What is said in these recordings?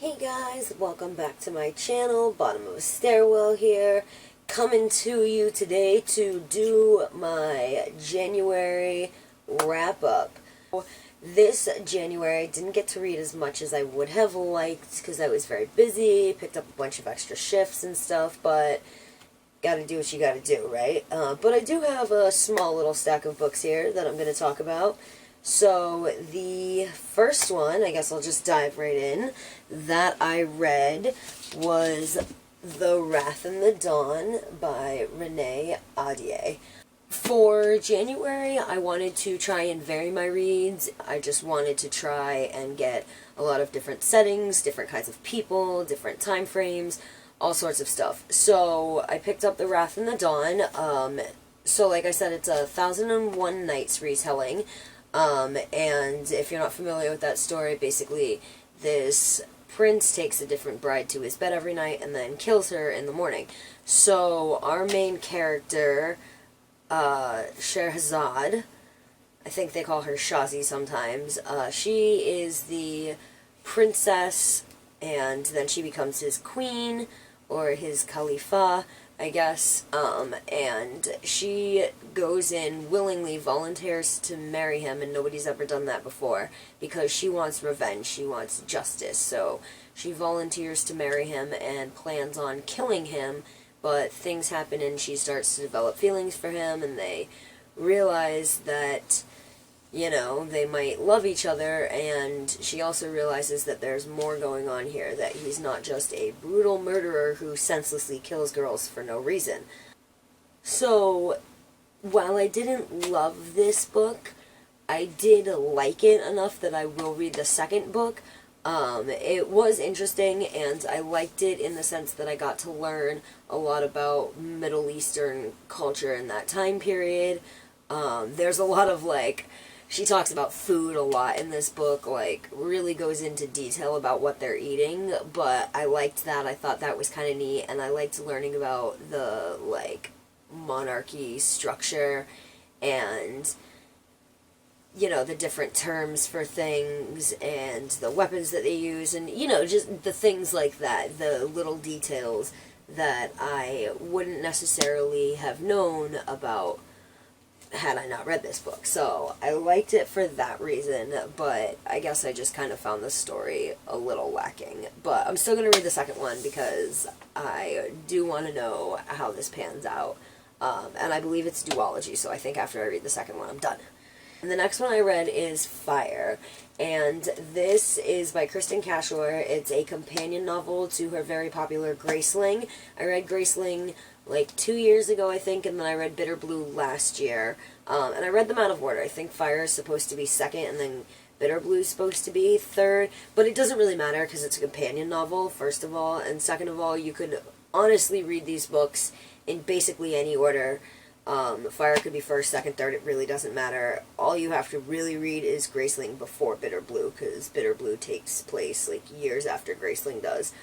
Hey guys, welcome back to my channel, Bottom of a Stairwell here, coming to you today to do my January wrap-up. This January I didn't get to read as much as I would have liked because I was very busy, picked up a bunch of extra shifts and stuff, but gotta do what you gotta do, right? But I do have a small little stack of books here that I'm going to talk about. So the first one, I guess I'll just dive right in, that I read was The Wrath and the Dawn by Renee Ahdieh. For January, I wanted to try and vary my reads. I just wanted to try and get a lot of different settings, different kinds of people, different time frames, all sorts of stuff. So I picked up The Wrath and the Dawn. So like I said, it's a 1001 Nights retelling. And if you're not familiar with that story, basically this prince takes a different bride to his bed every night and then kills her in the morning. So our main character, Scheherazade, I think they call her Shazi sometimes, she is the princess, and then she becomes his queen, or his Khalifa, I guess, and she goes in willingly, volunteers to marry him, and nobody's ever done that before, because she wants revenge, she wants justice, so she volunteers to marry him and plans on killing him, but things happen and she starts to develop feelings for him, and they realize that, you know, they might love each other, and she also realizes that there's more going on here, that he's not just a brutal murderer who senselessly kills girls for no reason. So, while I didn't love this book, I did like it enough that I will read the second book. It was interesting, and I liked it in the sense that I got to learn a lot about Middle Eastern culture in that time period. There's a lot of, like, she talks about food a lot in this book, like, really goes into detail about what they're eating, but I liked that. I thought that was kind of neat, and I liked learning about the, like, monarchy structure and, you know, the different terms for things and the weapons that they use, and, you know, just the things like that, the little details that I wouldn't necessarily have known about had I not read this book. So I liked it for that reason, but I guess I just kind of found the story a little lacking. But I'm still going to read the second one because I do want to know how this pans out. And I believe it's duology, so I think after I read the second one, I'm done. And the next one I read is Fire, and this is by Kristen Cashore. It's a companion novel to her very popular Graceling. I read Graceling like 2 years ago, I think, and then I read Bitter Blue last year. And I read them out of order. I think Fire is supposed to be second, and then Bitter Blue is supposed to be third, but it doesn't really matter because it's a companion novel, first of all, and second of all, you could honestly read these books in basically any order. Fire could be first, second, third, it really doesn't matter. All you have to really read is Graceling before Bitter Blue, because Bitter Blue takes place like years after Graceling does.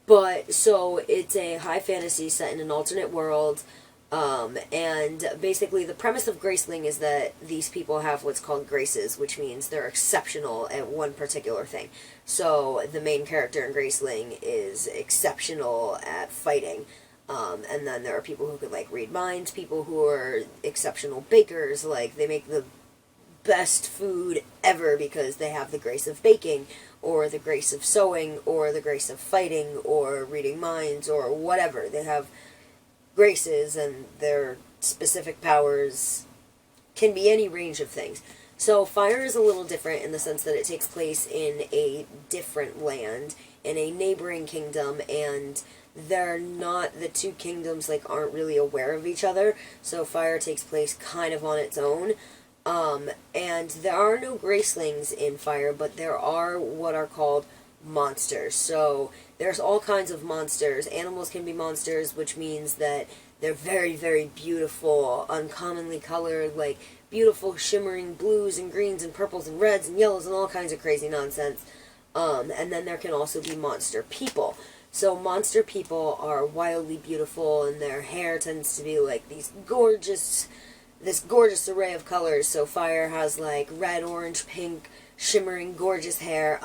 But, so, it's a high fantasy set in an alternate world, and basically the premise of Graceling is that these people have what's called graces, which means they're exceptional at one particular thing. So, the main character in Graceling is exceptional at fighting. And then there are people who could, like, read minds, people who are exceptional bakers, like, they make the best food ever because they have the grace of baking, or the grace of sewing, or the grace of fighting, or reading minds, or whatever. They have graces, and their specific powers can be any range of things. So Fire is a little different in the sense that it takes place in a different land, in a neighboring kingdom, and they're not, the two kingdoms, like, aren't really aware of each other, so Fire takes place kind of on its own. And there are no Gracelings in Fire, but there are what are called monsters. So there's all kinds of monsters. Animals can be monsters, which means that they're very, very beautiful, uncommonly colored, like beautiful shimmering blues and greens and purples and reds and yellows and all kinds of crazy nonsense. And then there can also be monster people. So monster people are wildly beautiful, and their hair tends to be like these gorgeous this gorgeous array of colors. So Fire has like red, orange, pink, shimmering, gorgeous hair.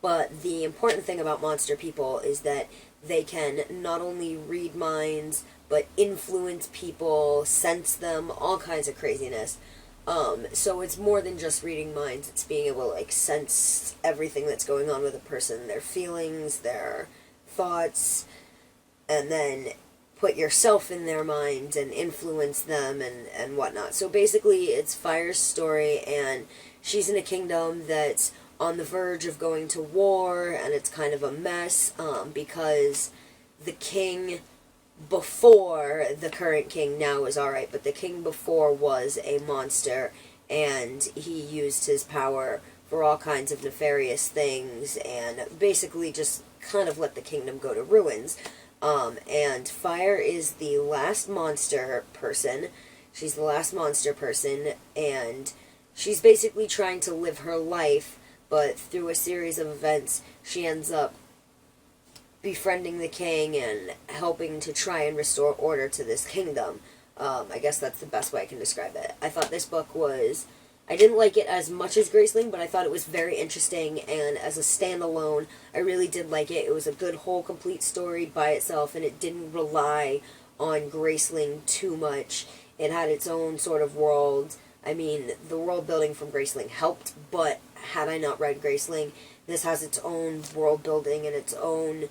But the important thing about monster people is that they can not only read minds, but influence people, sense them, all kinds of craziness. So it's more than just reading minds, it's being able to, like, sense everything that's going on with a person, their feelings, their thoughts, and then put yourself in their mind and influence them and whatnot. So basically, it's Fire's story, and she's in a kingdom that's on the verge of going to war, and it's kind of a mess, because the king before the current king now is alright, but the king before was a monster, and he used his power for all kinds of nefarious things, and basically just kind of let the kingdom go to ruins. And Fire is the last monster person. She's the last monster person, and she's basically trying to live her life, but through a series of events, she ends up befriending the king and helping to try and restore order to this kingdom. I guess that's the best way I can describe it. I thought this book was... I didn't like it as much as Graceling, but I thought it was very interesting, and as a standalone, I really did like it. It was a good, whole, complete story by itself, and it didn't rely on Graceling too much. It had its own sort of world. I mean, the world building from Graceling helped, but had I not read Graceling, this has its own world building and its own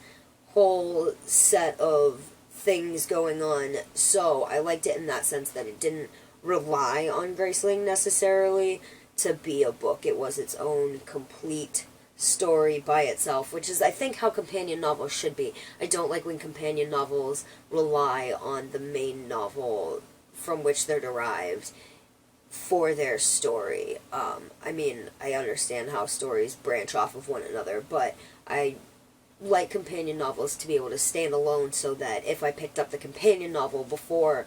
whole set of things going on. So I liked it in that sense that it didn't rely on Graceling necessarily to be a book. It was its own complete story by itself, which is, I think, how companion novels should be. I don't like when companion novels rely on the main novel from which they're derived for their story. I mean, I understand how stories branch off of one another, but I like companion novels to be able to stand alone, so that if I picked up the companion novel before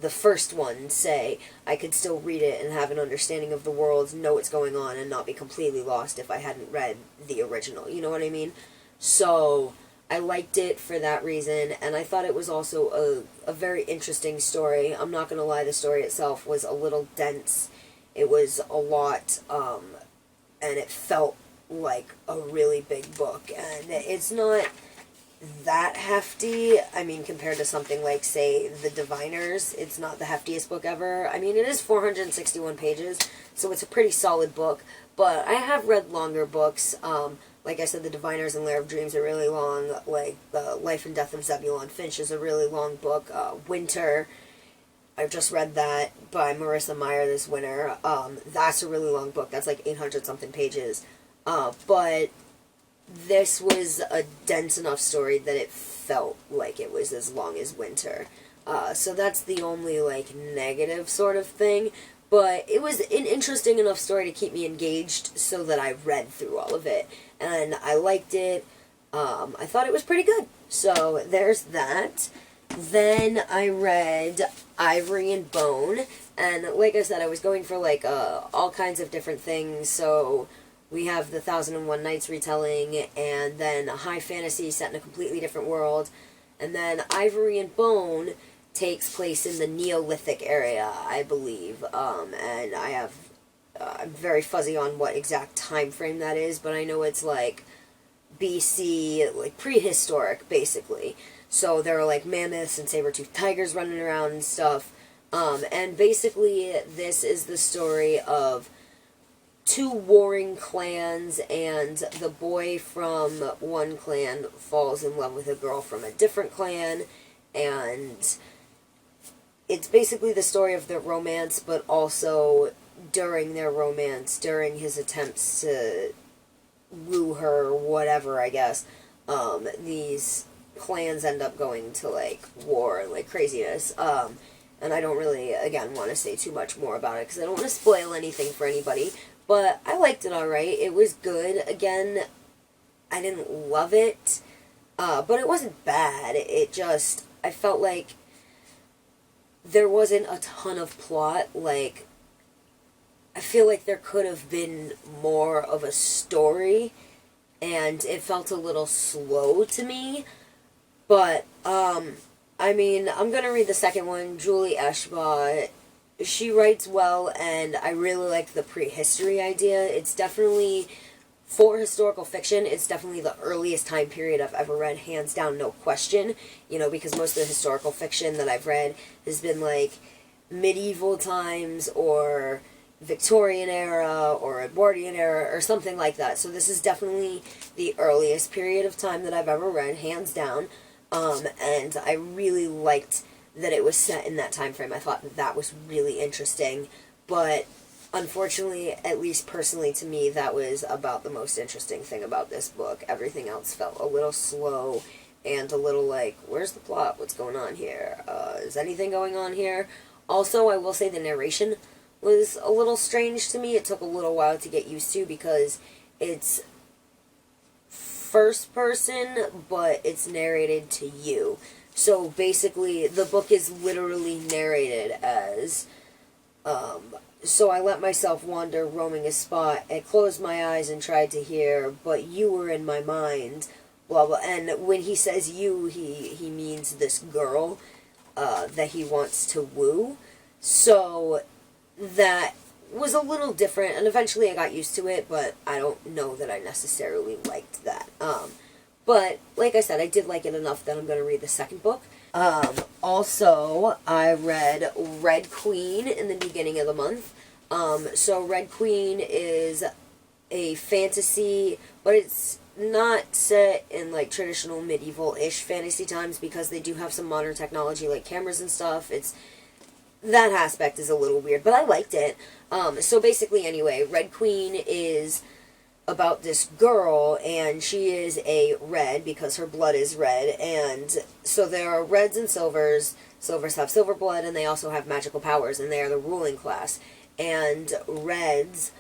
the first one, say, I could still read it and have an understanding of the world, know what's going on, and not be completely lost if I hadn't read the original. You know what I mean? So I liked it for that reason, and I thought it was also a very interesting story. I'm not going to lie, the story itself was a little dense. It was a lot, and it felt like a really big book, and it's not that hefty. I mean, compared to something like, say, The Diviners, it's not the heftiest book ever. I mean, it is 461 pages, so it's a pretty solid book, but I have read longer books. Like I said, The Diviners and Lair of Dreams are really long. Like, The Life and Death of Zebulon Finch is a really long book. Winter, I've just read that by Marissa Meyer this winter. That's a really long book. That's like 800-something pages. But this was a dense enough story that it felt like it was as long as Winter. So that's the only, like, negative sort of thing. But it was an interesting enough story to keep me engaged so that I read through all of it. And I liked it. I thought it was pretty good. So there's that. Then I read Ivory and Bone. And like I said, I was going for, like, all kinds of different things. So we have the 1001 Nights retelling, and then a high fantasy set in a completely different world. And then Ivory and Bone takes place in the Neolithic area, I believe. And I have, I'm very fuzzy on what exact time frame that is, but I know it's like BC, like prehistoric, basically. So there are like mammoths and saber-toothed tigers running around and stuff. And basically this is the story of two warring clans, and the boy from one clan falls in love with a girl from a different clan, and it's basically the story of their romance, but also during their romance, during his attempts to woo her or whatever, I guess, these clans end up going to, like, war and, like, craziness. And I don't really, again, want to say too much more about it, because I don't want to spoil anything for anybody. But I liked it alright. It was good. Again, I didn't love it, but it wasn't bad. It just, I felt like there wasn't a ton of plot. Like, I feel like there could have been more of a story, and it felt a little slow to me. But, I mean, I'm gonna read the second one. Julie Eshbaugh, she writes well, and I really like the prehistory idea. It's definitely for historical fiction, it's definitely the earliest time period I've ever read, hands down, no question. You know, because most of the historical fiction that I've read has been like medieval times or Victorian era or Edwardian era or something like that. So this is definitely the earliest period of time that I've ever read, hands down. And I really liked that it was set in that time frame. I thought that was really interesting. But unfortunately, at least personally to me, that was about the most interesting thing about this book. Everything else felt a little slow and a little like, where's the plot? What's going on here? Is anything going on here? Also, I will say the narration was a little strange to me. It took a little while to get used to because it's first person, but it's narrated to you. So basically, the book is literally narrated as, so I let myself wander, roaming a spot. I closed my eyes and tried to hear, but you were in my mind, blah, blah. And when he says you, he means this girl that he wants to woo. So that was a little different, and eventually I got used to it, but I don't know that I necessarily liked that. But, like I said, I did like it enough that I'm going to read the second book. Also, I read Red Queen in the beginning of the month. So Red Queen is a fantasy, but it's not set in, like, traditional medieval-ish fantasy times because they do have some modern technology, like cameras and stuff. That aspect is a little weird, but I liked it. So basically, anyway, Red Queen is about this girl, and she is a red because her blood is red, and so there are reds and silvers. Silvers have silver blood, and they also have magical powers, and they are the ruling class. And reds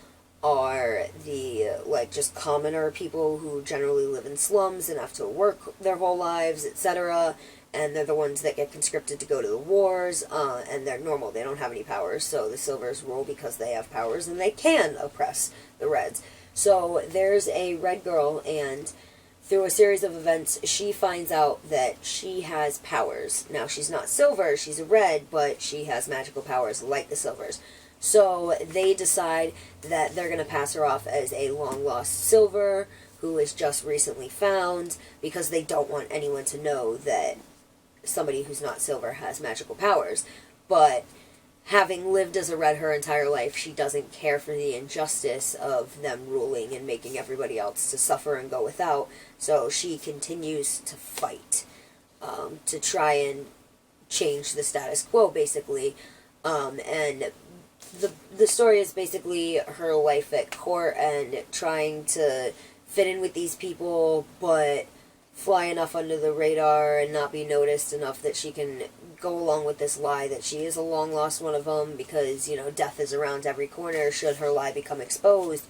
are the, like, just commoner people who generally live in slums and have to work their whole lives, etc., and they're the ones that get conscripted to go to the wars, and they're normal, they don't have any powers, so the silvers rule because they have powers, and they can oppress the reds. So there's a red girl, and through a series of events, she finds out that she has powers. Now, she's not silver, she's a red, but she has magical powers like the silvers. So they decide that they're going to pass her off as a long-lost silver who is just recently found because they don't want anyone to know that somebody who's not silver has magical powers. But having lived as a red her entire life, she doesn't care for the injustice of them ruling and making everybody else to suffer and go without. So she continues to fight to try and change the status quo, basically. And the story is basically her life at court and trying to fit in with these people, but fly enough under the radar and not be noticed enough that she can go along with this lie that she is a long-lost one of them because, you know, death is around every corner should her lie become exposed.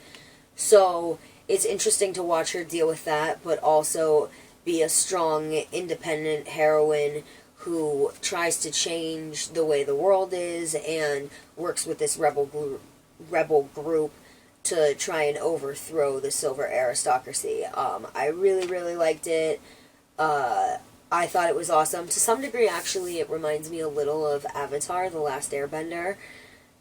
So it's interesting to watch her deal with that, but also be a strong, independent heroine who tries to change the way the world is and works with this rebel group to try and overthrow the silver aristocracy. I really, really liked it. I thought it was awesome. To some degree, actually, it reminds me a little of Avatar, The Last Airbender.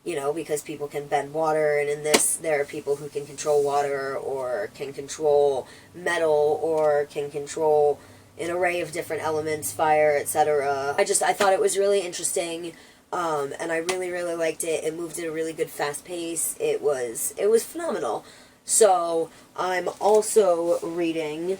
You know, because people can bend water, and in this, there are people who can control water, or can control metal, or can control an array of different elements, fire, etc. I thought it was really interesting. And I really, really liked it. It moved at a really good fast pace. It was phenomenal. So, I'm also reading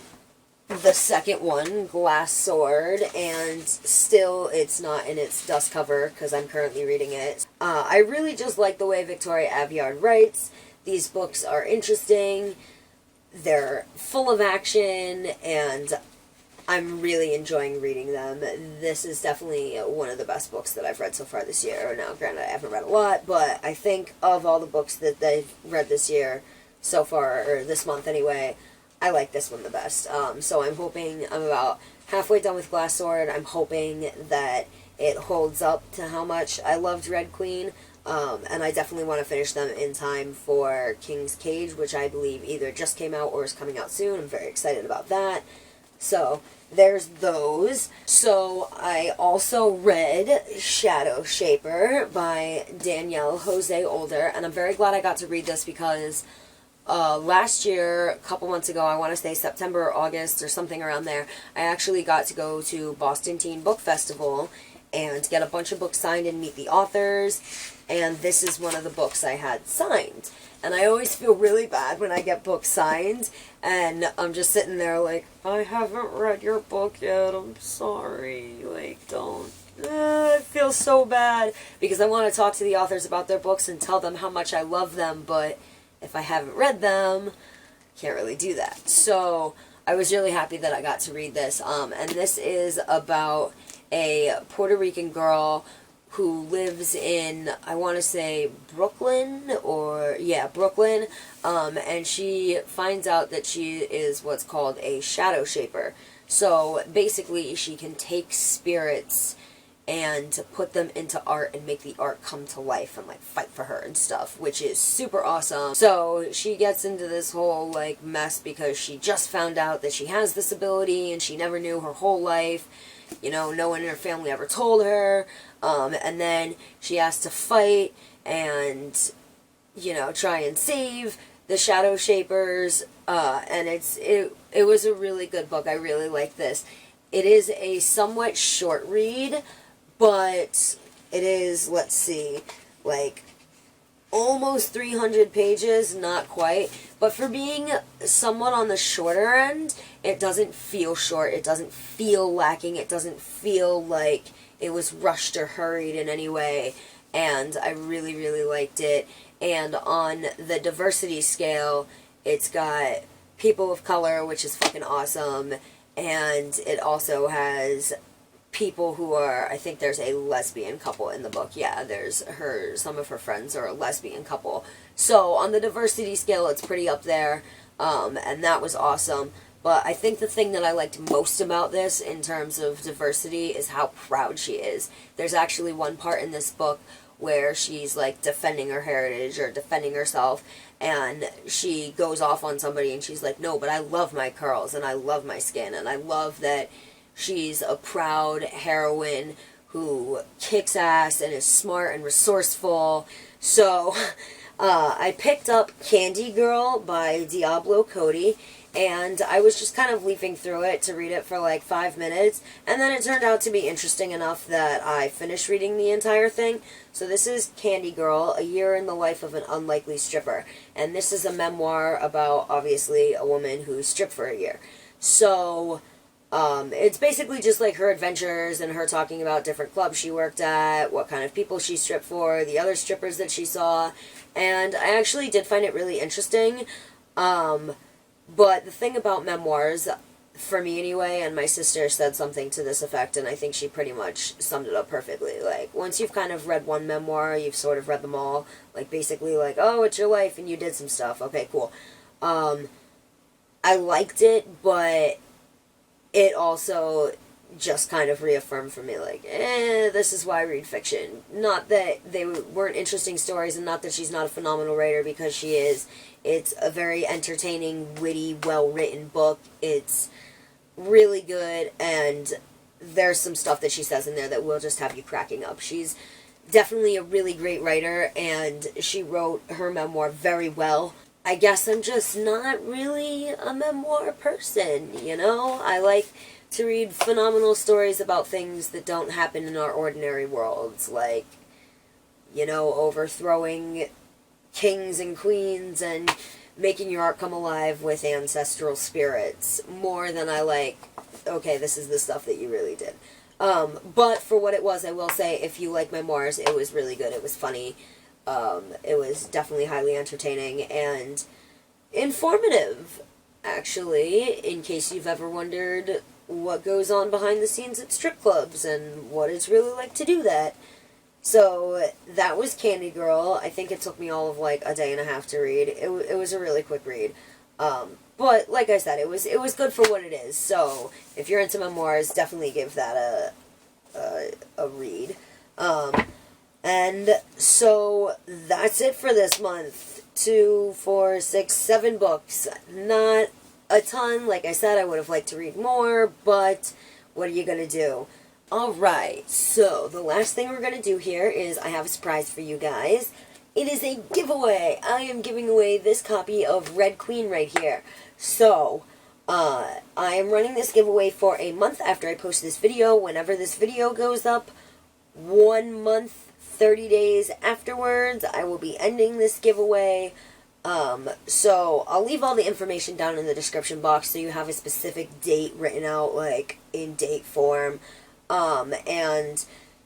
the second one, Glass Sword, and still it's not in its dust cover because I'm currently reading it. I really just like the way Victoria Aveyard writes. These books are interesting. They're full of action, and I'm really enjoying reading them. This is definitely one of the best books that I've read so far this year. Now, granted, I haven't read a lot, but I think of all the books that they've read this year so far, or this month anyway, I like this one the best. So I'm hoping, I'm about halfway done with Glass Sword. I'm hoping that it holds up to how much I loved Red Queen. And I definitely want to finish them in time for King's Cage, which I believe either just came out or is coming out soon. I'm very excited about that. So, there's those. So, I also read Shadow Shaper by Danielle Jose Older, and I'm very glad I got to read this because last year, a couple months ago, I want to say September or August or something around there, I actually got to go to Boston Teen Book Festival and get a bunch of books signed and meet the authors, and this is one of the books I had signed. And I always feel really bad when I get books signed, and I'm just sitting there like, I haven't read your book yet, I'm sorry, like, don't. I feel so bad, because I want to talk to the authors about their books and tell them how much I love them, but if I haven't read them, can't really do that. So I was really happy that I got to read this. And this is about a Puerto Rican girl who lives in, I want to say Brooklyn, Brooklyn. And she finds out that she is what's called a shadow shaper. So basically she can take spirits and to put them into art and make the art come to life and like fight for her and stuff, which is super awesome. So she gets into this whole like mess because she just found out that she has this ability and she never knew her whole life. You know, no one in her family ever told her. And then she has to fight and, you know, try and save the shadow shapers. And it was a really good book. I really like this. It is a somewhat short read, but it is, let's see, like almost 300 pages, not quite. But for being somewhat on the shorter end, it doesn't feel short. It doesn't feel lacking. It doesn't feel like it was rushed or hurried in any way. And I really, really liked it. And on the diversity scale, it's got people of color, which is fucking awesome. And it also has people who are, I think there's a lesbian couple in the book. Yeah, there's some of her friends are a lesbian couple. So on the diversity scale, it's pretty up there. And that was awesome. But I think the thing that I liked most about this in terms of diversity is how proud she is. There's actually one part in this book where she's like defending her heritage or defending herself, and she goes off on somebody and she's like, no, but I love my curls and I love my skin, and I love that she's a proud heroine who kicks ass and is smart and resourceful. So I picked up Candy Girl by Diablo Cody, and I was just kind of leafing through it to read it for like 5 minutes, and then it turned out to be interesting enough that I finished reading the entire thing. So this is Candy Girl, A Year in the Life of an Unlikely Stripper, and this is a memoir about, obviously, a woman who stripped for a year. So it's basically just like her adventures and her talking about different clubs she worked at, what kind of people she stripped for, the other strippers that she saw, and I actually did find it really interesting. But the thing about memoirs, for me anyway, and my sister said something to this effect, and I think she pretty much summed it up perfectly. Like, once you've kind of read one memoir, you've sort of read them all. Like, basically, like, oh, it's your life, and you did some stuff. Okay, cool. I liked it, but it also just kind of reaffirmed for me, like, this is why I read fiction. Not that they weren't interesting stories, and not that she's not a phenomenal writer, because she is. It's a very entertaining, witty, well-written book. It's really good, and there's some stuff that she says in there that will just have you cracking up. She's definitely a really great writer, and she wrote her memoir very well. I guess I'm just not really a memoir person, you know? I like to read phenomenal stories about things that don't happen in our ordinary worlds, like, you know, overthrowing kings and queens and making your art come alive with ancestral spirits, more than I like, okay, this is the stuff that you really did. But for what it was, I will say, if you like memoirs, it was really good. It was funny. It was definitely highly entertaining and informative, actually, in case you've ever wondered what goes on behind the scenes at strip clubs and what it's really like to do that. So that was Candy Girl. I think it took me all of like a day and a half to read. It was a really quick read. But like I said, it was good for what it is. So if you're into memoirs, definitely give that a read. And so that's it for this month. 2, 4, 6, 7 books. Not a ton. Like I said, I would have liked to read more, but what are you gonna do? Alright, so the last thing we're going to do here is I have a surprise for you guys, it is a giveaway. I am giving away this copy of Red Queen right here. So, I am running this giveaway for a month after I post this video. Whenever this video goes up, 1 month, 30 days afterwards, I will be ending this giveaway. So I'll leave all the information down in the description box so you have a specific date written out, like, in date form. And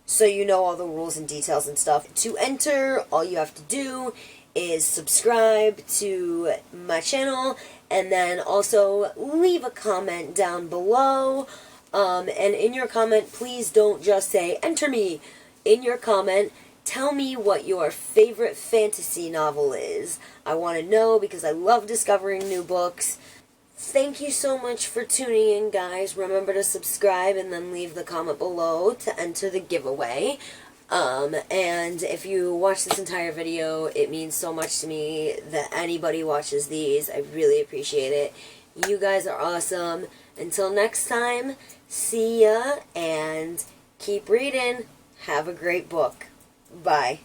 so you know all the rules and details and stuff. To enter, all you have to do is subscribe to my channel, and then also leave a comment down below. And in your comment, please don't just say, enter me. In your comment, tell me what your favorite fantasy novel is. I want to know because I love discovering new books. Thank you so much for tuning in, guys. Remember to subscribe and then leave the comment below to enter the giveaway. And if you watch this entire video, it means so much to me that anybody watches these. I really appreciate it. You guys are awesome. Until next time, see ya and keep reading. Have a great book. Bye.